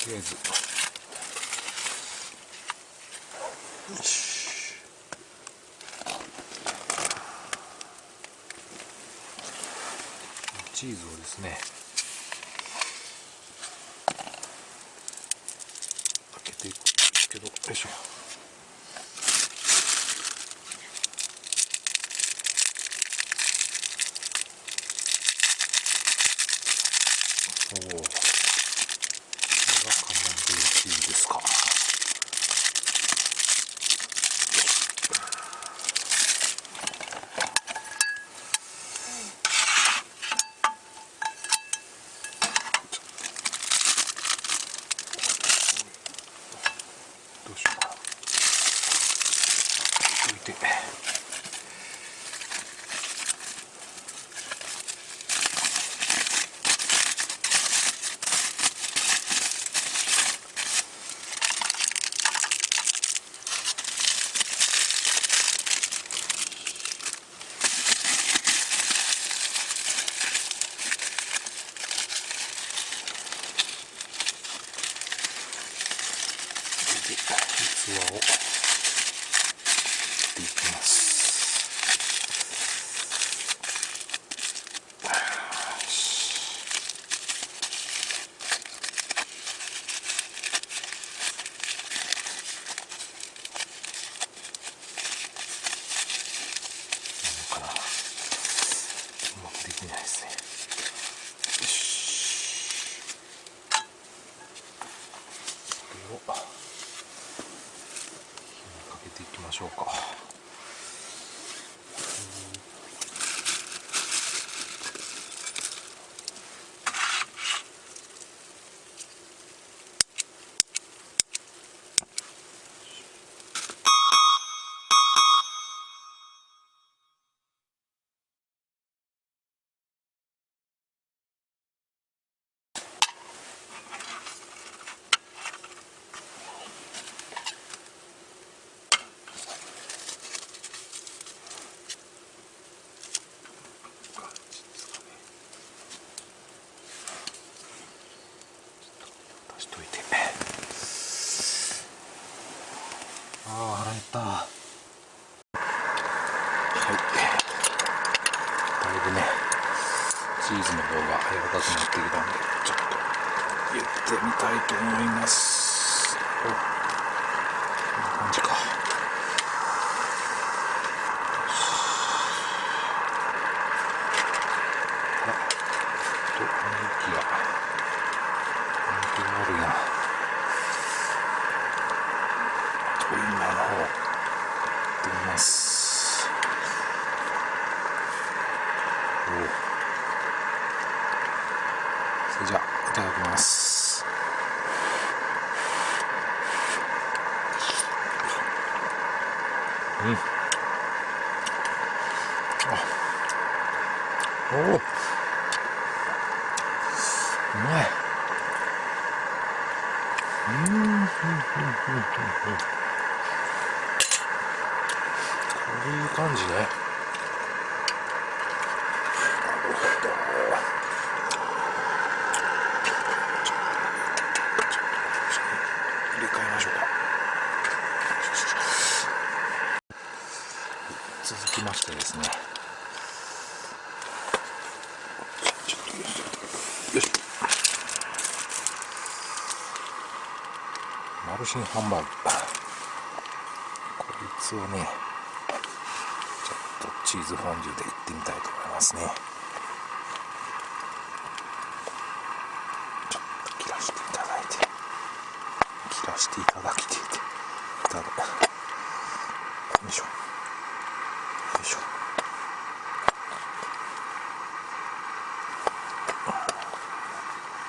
りあえずよし、チーズをですね開けていくんですけど、よいしょ。おお、これがカマンベールチーズですか。どうしようかな。置いて。器を切っていきます。なのかな、うまくできないですね。よし、これを火にかけていきましょうか。出しといて。ああ、腹減った。はい、だいぶねチーズの方が柔らかくなってきたんで、ちょっと言ってみたいと思います。お、こんな感じか。あと思いきや人気があるやん。ウインナーの方やってみます。おお、それじゃあいただきます。うん、あ、おお、うまい。こういう感じね。なるほど。入れ替えましょうか。続きましてですね、よし、マルシンハンバーグ、こいつをねちょっとチーズフォンデュでいってみたいと思いますね。ちょっと切らしていただいて、切らしていただきていただよいしょよいしょ。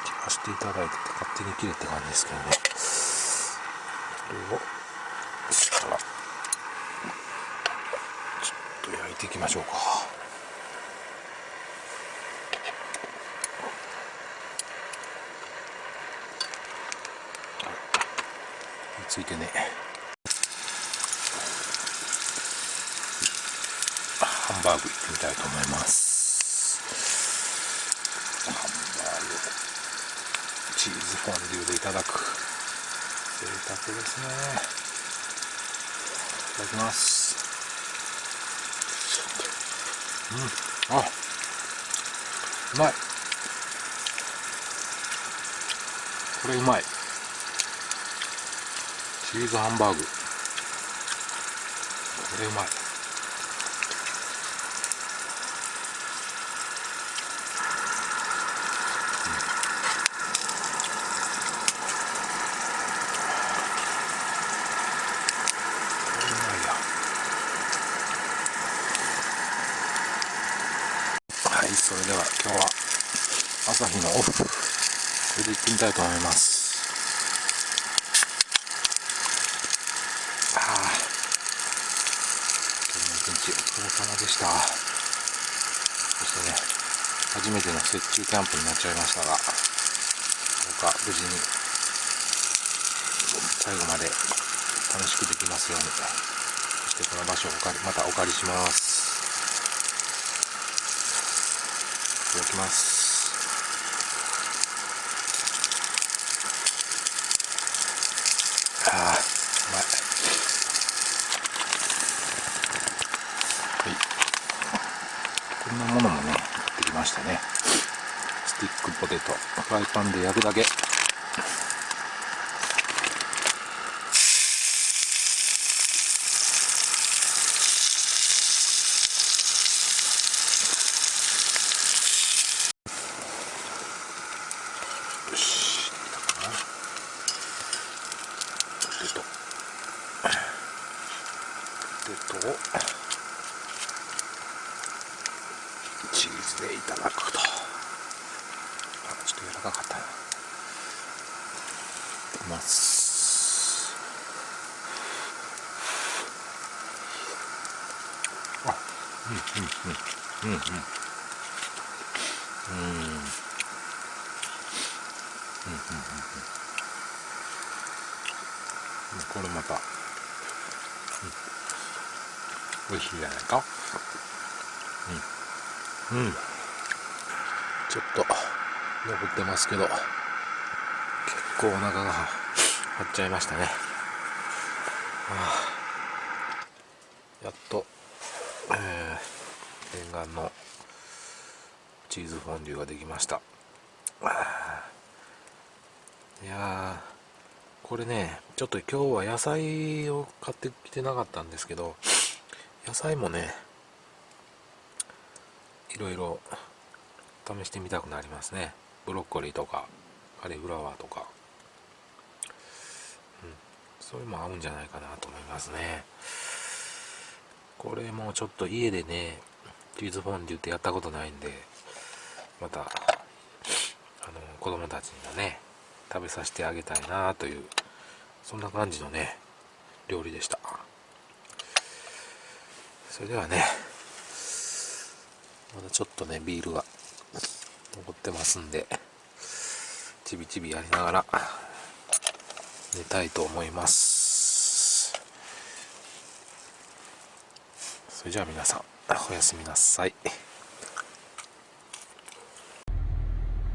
切らしていただいて勝手に切れって感じですけどね。これをしたらちょっと焼いていきましょうか。ついてね、ハンバーグいってみたいと思います。ハンバーグ、チチーズフォンデュでいただく。贅沢ですね。いただきます。あ、うまい。これうまい。チーズハンバーグ、これうまい。はい、それでは今日は朝日のオフ、これで行ってみたいと思います。今日も一日お疲れ様でした。そしてね、初めての雪中キャンプになっちゃいましたが、どうか無事に最後まで楽しくできますように。そしてこの場所をまたお借りします。いただきます。うまい。はい、こんなものもね、買ってきましたね。スティックポテト、フライパンで焼くだけ。よし、できたかな。ポテトをチーズでいただくと。ちょっと柔らかかったな。いただきます。あ、これまた、美味しいじゃないか。ちょっと残ってますけど、結構お腹が張っちゃいましたね。やっと、念願のチーズフォンデュができました。いやー、これね、ちょっと今日は野菜を買ってきてなかったんですけど、野菜もね、いろいろ試してみたくなりますね。ブロッコリーとかカリフラワーとか、それも合うんじゃないかなと思いますね。これもちょっと家でね、チーズフォンデュってやったことないんで、また子供たちにもね、食べさせてあげたいなという、そんな感じのね、料理でした。それではね、まだちょっとね、ビールが残ってますんで、ちびちびやりながら寝たいと思います。それじゃあ皆さん、おやすみなさい。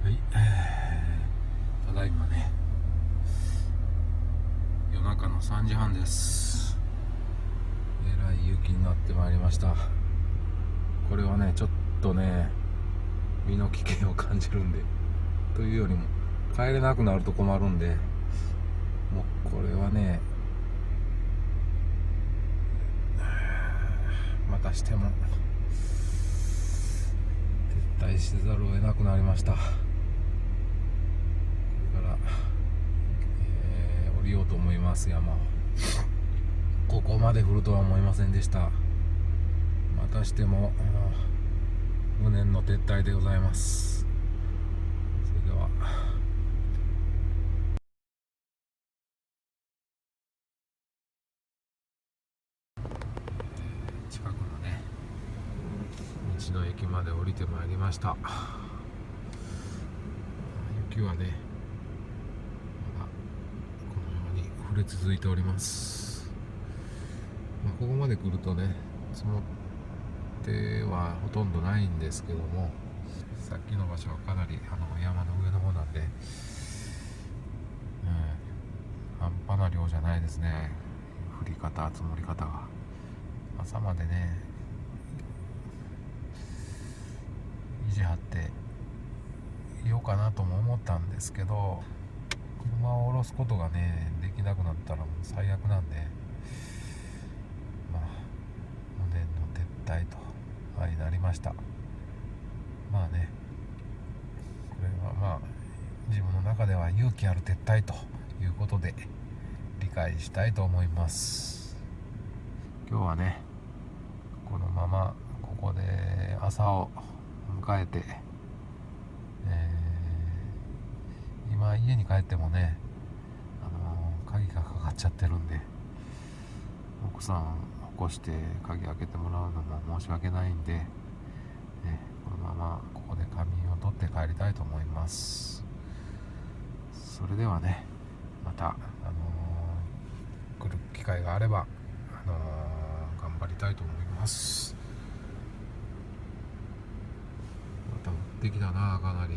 はい、ただいまね、夜中の3時半です。えらい雪になってまいりました。これはね、ちょっとね、身の危険を感じるんで、というよりも帰れなくなると困るんで、もうこれはね、またしても撤退せざるを得なくなりました。これから、降りようと思います。山を。ここまで降るとは思いませんでした。またしても無念の撤退でございます。それでは。近くのね、道の駅まで降りてまいりました。雪はね、まだこのように降り続いております。ここまで来るとね、積もってはほとんどないんですけども、さっきの場所はかなり山の上の方なんで、じゃないですね。降り方、積もり方が朝までね意地張っていようかなとも思ったんですけど、車を下ろすことがねできなくなったらもう最悪なんで、無念の撤退と、なりました。まあね、これは自分の中では勇気ある撤退ということで理解したいと思います。今日はねこのままここで朝を迎えて、今家に帰ってもね、鍵がかかっちゃってるんで、奥さん起こして鍵開けてもらうのも申し訳ないんで、このままここで仮眠を取って帰りたいと思います。それではね、また、来る機会があれば、頑張りたいと思います。また降ってきたな、かなり。